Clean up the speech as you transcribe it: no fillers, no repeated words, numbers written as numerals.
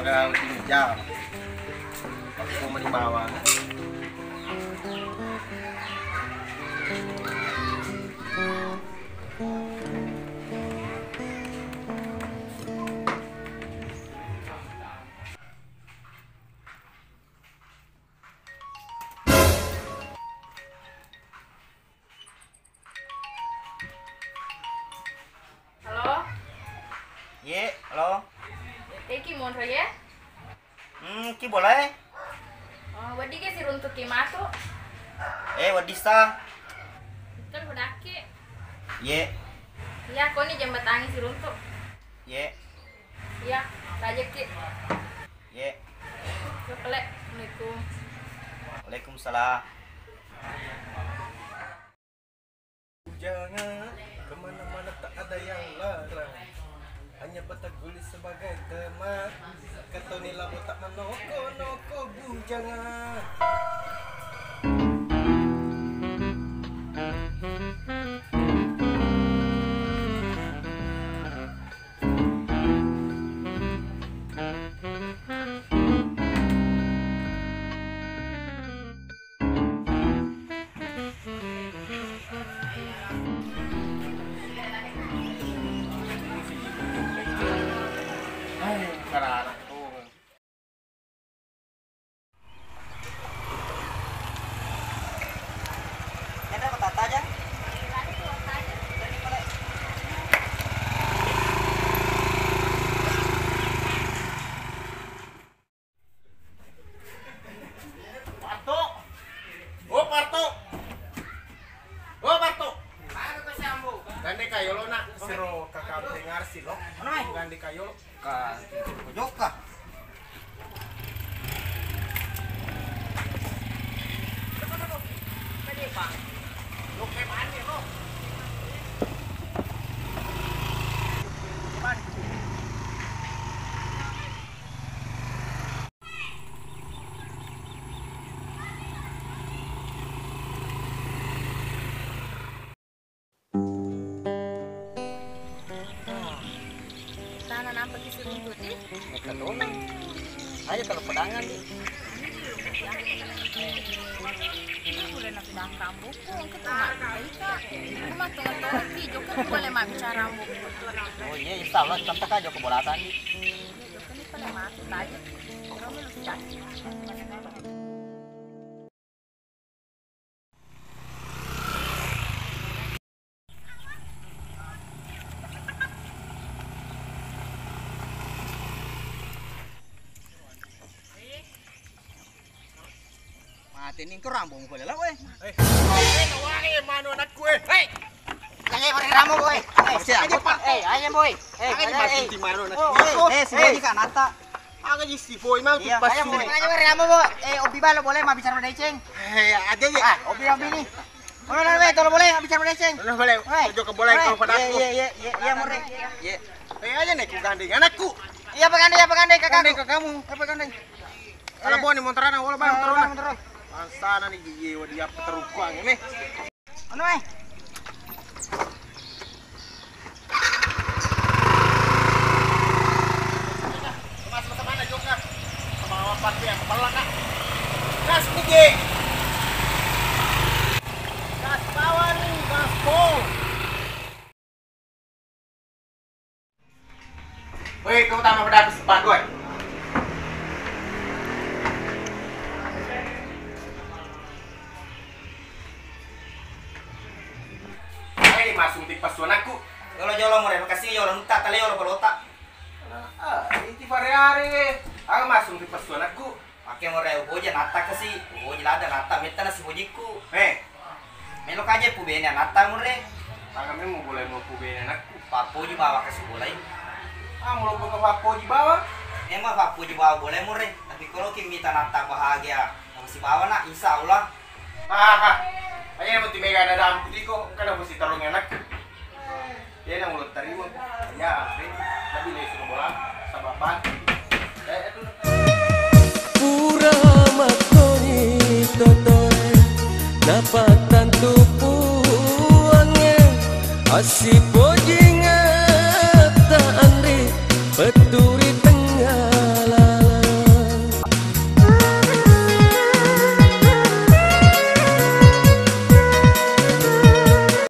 Magang lebih jam. Aku mau dibawa. Ye, halo. Ki mon ya? Ki boleh? Oh, wadi ke si runtuk ki mato. Wadista. Kan bedake. Ye. Ya, kau ni jembatangi si runtuk. Ye. Ya, tajak ki. Ye. Assalamualaikum. Waalaikumsalam. Jangan kemana-mana tak ada yang larang. Hanya bertegulis sebagai teman. Kata ni lamu tak menoko-noko bujangan. Karena tuh. Ada patata aja. Parto. Oh Parto. Oh Parto. Ano ko siya mo? Gande kayo lo nak siro kakak dengar sih lo. Ano ay? Gande kayo lo. Ka, kujok ka. Tanah nampak ki si runtuk di. Ito doon. Ayo kalau pedangan di. Boleh nak pindah rambut ko ang ketumak ka. Kuma tengah-tengah ki joko boleh mak bicara rambut. Oh iya, insya Allah contoh aja kebolatan di. Joko ni pala mak tajak. Kamu lu cakap. Mati nih kerambung boleh lah, weh. Nawangi mano anak gue. Hei. Jangan pakai rambut, boy. Aja pak. Aja boy. Aja masih di mano anak Oh, gue. si boy kan nata. Aga si boy mau Iya, pas ayo boy. Aja pakai rambut, boy. Obi balo boleh mah bicara medeceng. Hei, aja ya. Obi nih. Mana weh, tolong boleh bicara medeceng. Nah, boleh. Ojo ke boleh kau pada aku. Iya, mure. Iya. Hei aja nih ku gandeng anakku. Iya, pegandeng kakak. Gandeng ke kamu. Pegandeng. Kalau mau nih montaran wala bang terus. Terus. Sana nih gigi dia peterukang ini. Ano weh? Mas mana Joka? Sama apa ya kepala kak? Gas nih. Gas bawah nih, gas pol. Woi, kau tambah pada sepat gue. Ini masuk di pasuan aku. Yolo mure, makasih yolo nuta tale yolo pelota. Ini hari-hari. Aku masuk di pasuan aku. Pakai mure uja nata kasi. Uja lada nata meta nasi bujiku. Melo kaje pu bene nata mure. Kami mau mau kubenin aku. Papu di bawah kasi boleh. Mau buka papo di bawah. Emang papu di bawah boleh mure. Tapi kalau kita nata bahagia, masih bawah nak insya Allah. Ayo mesti mega ada dalam putih kok, karena mesti tarung enak. Dia yang mulut terima. Ya, lebih dari suruh bola, sababan. Pura makoni totoy dapat tantu puangnya asip